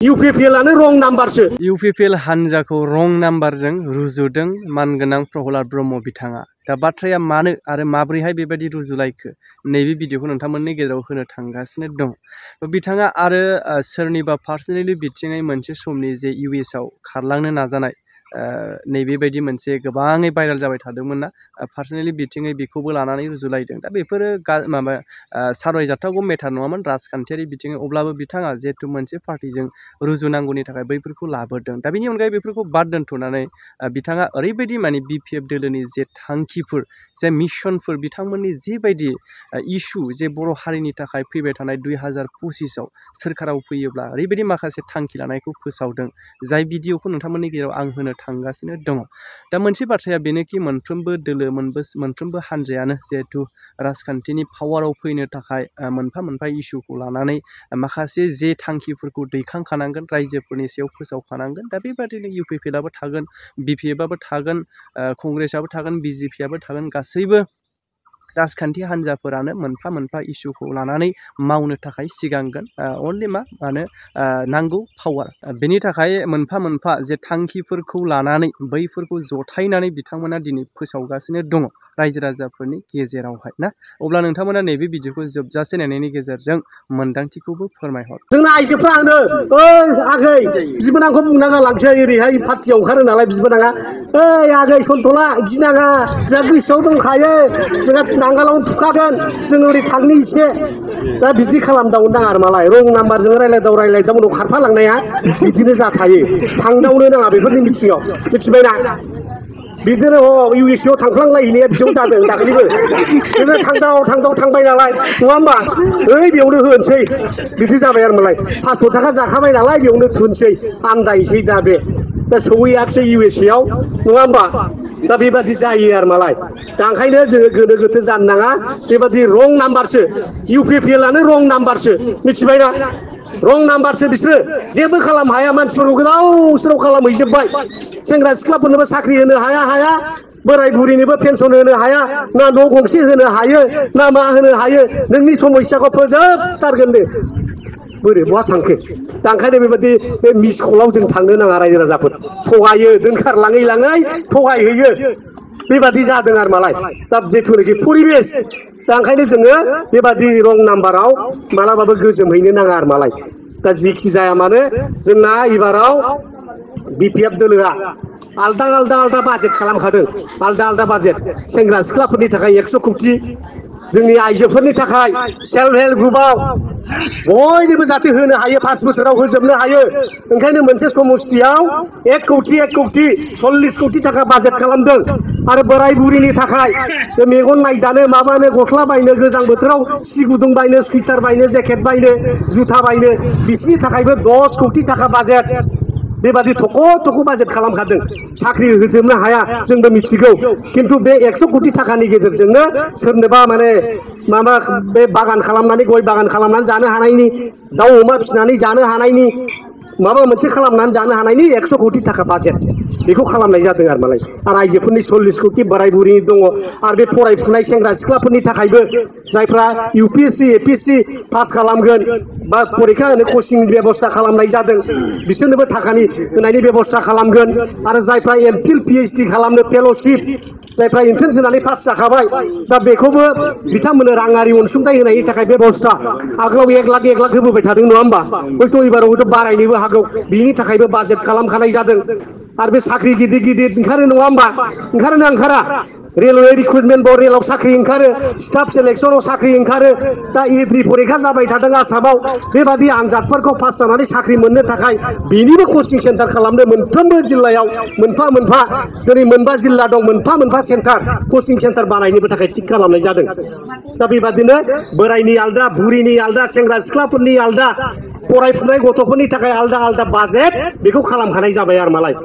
इउपिपिएलआनो रं नाम्बारसो। इउपिपिएल हान्जाखौ रं नाम्बारजों रुजुदों मानगोनां प्रहलाद ब्रह्म बिथाङा। दा बाथ्राया मानो आरो माब्रैहाय बेबायदि रुजुलायखो नैबे भिडिअखौ नोंथांमोननि गेजेराव होनो थांगासिनो दं। बिथाङा आरो सोरनिबा पार्सनेलि बिथिङै मोनसे समनि जे इउएसआव खारलांनो नाजानाय नैबेबायदि मोनसे गोबाङै भाइराल जाबाय थादोंमोन ना, पार्सनेलि बिथिङै बेखौबो लानानै रुजुलायदों। दा बेफोरो माबा सावरायजाथावगौ मेटार नङामोन राजखान्थियारि बिथिङै, अब्लाबो बिथाङा जिहेथु मोनसे पार्टिजों रुजुनांगौनि थाखाय बैफोरखौ लाबोदों। दा बेनि अनगायै बेफोरखौ बाद दोन्थ'नानै बिथाङा ओरैबायदि माने बिपिएफ दोलोनि जे थांखिफोर, जे मिशनफोर, बिथांमोननि जिबायदि इस्यु जे बर' हारिनि थाखाय फैबाय थानाय 2025आव सोरखाराव फैयोब्ला ओरैबायदि माखासे थांखि लानायखौ फोसावदों, जाय भिडिअखौ नोंथांमोननि गेजेराव आं होनो थांगासिनो दङ। दा मोनसे बाथ्राया बेनोखि मोनफ्रोमबो दोलो मोनफ्रोमबो हान्जायानो जिहेथु राजखान्थिनि पावाराव फैनो थाखाय मोनफा मोनफा इस्युखौ लानानै माखासे जे थांखिफोरखौ दैखांखानांगोन, रायजोफोरनि सायाव फोसावखानांगोन। दा बेबादिनो इउपिपिएलआबो थागोन, बिपिएफआबो थागोन, कंग्रेसआबो थागोन, बिजेपिआबो थागोन, गासैबो राजखान्थि हान्जाफोरानो मोनफा मोनफा इस्युखौ लानानै मावनो थाखाय सिगांगोन। अनलि मानो नांगौ पावार। बेनि थाखाय मोनफा मोनफा जे थांखिफोरखौ लानानै बैफोरखौ जथायनानै बिथांमोना दिनै फोसावगासिनो दङ रायजो राजाफोरनि गेजेरावहाय ना। अब्ला नोंथांमोना नैबे भिडिअखौ जोबजासे नायनायनि गेजेरजों मोन्दांथिखौबो फोरमायहर। जोंना आइजोफ्रा आंनो आगै बिबोनांखौ बुंनाङा लांसै, ओरैहाय पार्टियाव ओंखारो नालाय बिबोनाङा, आगै सन्थला गिनाङा, जोंहा गोसोआव दंखायो, जोंहा नांगालावनो थुखागोन, जों ओरै थांनि एसे। दा बिदि खालामदावनो नाङा आरो मालाय रं नाम्बारजों रायलायदाव उनाव खारफालांनाया बिदिनो जाथायो। थांदावनो नाङा बेफोरनि मिथिङाव, मिथिबायना? बिदिनो इउएसएआव थांफ्लांलायहैनाया बिदियाव जादों दाख्लैबो। बिदिनो थांदाव थांबाय नालाय, नङा होमबा? बेयावनो होनोसै बिदि जाबाय आरो मालाय 500 थाखा जाखाबाय नालाय बेयावनो थुनसै, आन्दायसै दा बे। दा सौहैयाखिसै इउएसएआव, नङा होमबा? दा बेबादि जायो आरो मालाय। दा ओंखायनो जोङो गोनो गोथो जानो नाङा, बेबादि रं नाम्बारसो। इउपिपिएलआनो रं नाम्बारसो, मिथिबायना? रं नाम्बारसो बिसोरो, जेबो खालामनो हाया, मानसिफोरखौ गोदाव सोराव खालामहैजोब्बाय। सेंग्रा सिख्लाफोरनोबो साख्रि होनो हाया, बोराय बुरिनोबो पेन्सन होनो हाया, ना न' गंसे होनो हायो, ना मा होनो हायो। नोंनि समस्याखौ फोजोबथारगोन दे। बोरै बहा थांखो? दा ओंखायनो बेबायदि बे मिस कलाव जों थांनो नाङा रायजो राजाफोर। थगायो, दोनखारलाङै थगायहैयो। बेबादि जादों आरो मालाय। दा जिथुनाखि परिबेस, दा ओंखायनो जोङो बेबादि रं नाम्बाराव मालाबाबो गोजोमहैनो नाङा आरो मालाय। दा जिखि जाया मानो जोंना एबाराव बिपिएफ दोलोआ आलदा बाजेट खालामखादों, आलदा बाजेट। सेंग्रा सिख्लाफोरनि थाखाय 100 कौटि, जोंनि आइजोफोरनि थाखाय सेल्फ हेल्प ग्रुपआव बयनोबो जाहाथे होनो हायो, 5 बोसोराव होजोबनो हायो। ओंखायनो मोनसे समस्थियाव 1 कौटि 40 कौटि थाखा बाजेट खालामदों। आरो बोराय बुरिनि थाखाय बे मेगन नायजानो, माबानो, गस्ला बायनो, गोजां बोथोराव सि गुदुं बायनो, सुइटार बायनो, जेकेट बायनो, जुथा बायनो, बिसिनि थाखायबो 10 कौटि थाखा बाजेट। बेबादि थख' बाजेट खालामखादों। साख्रि होजोबनो हाया जोंबो मिथिगौ, खिन्थु बे 100 कौटि थाखानि गेजेरजोंनो सोरनोबा माने माबा बे बागान खालामनानै, गय बागान खालामनानै जानो हानायनि, दाउ अमा फिसिनानै जानो हानायनि, माबा मोनसे खालामनानै जानो हानायनि 100 कौटि थाखा बाजेट बेखौ खालामनाय जादों आरो मालाय। आरो आइजोफोरनि 40 कौटि, बोराय बुरिनि दङ। आरो बे फरायफुनाय सेंग्रा सिख्लाफोरनि थाखायबो, जायफ्रा इउपिएससि एपिएससि पास खालामगोन बा फरिखा होनो कचिं बेबस्था खालामनाय जादों, बिसोरनोबो थाखानि होनायनि बेबस्था खालामगोन। आरो जायफ्रा एमफिल पिएइचडि खालामनो फेल'शिप, जायफ्रा एन्ट्रेन्स होनानै पास जाखाबाय, दा बेखौबो बिथांमोननो राङारि अनसुंथाइ होनायनि थाखाय बेबस्था। आगोलाव 1 लाख होबोबाय थादों, नङा होमबा? हयथ' एबाराव बारायनोबो हागौ, बिनि थाखायबो बाजेट खालामखानाय जादों। आरो बे साख्रि गिदिर ओंखारो, नङा होमबा? ओंखारोना ओंखारा? रेलवे रिक्रुटमेन्ट बर्ड, रेलाव साख्रि ओंखारो, स्टाफ सिलेक्सनाव साख्रि ओंखारो। दा एग्रि फरिखा जाबाय थादों आसामाव। बेबादि आनजादफोरखौ पास जानानै साख्रि मोननो थाखाय बेनिबो कचिं सेन्टार खालामनो मोनफ्रोमबो जिल्लायाव मोनफा दिनै 9 जिल्ला दं, मोनफा सेन्टार, कचिं सेन्टार बानायनोबो थाखाय थिग खालामनाय जादों। दा बेबादिनो बोरायनि आलदा, बुरिनि आलदा, सेंग्रा सिख्लाफोरनि आलदा, फरायफुनाय गथ'फोरनि थाखाय आलदा बाजेट बेखौ खालामखानाय जाबाय आरो मालाय।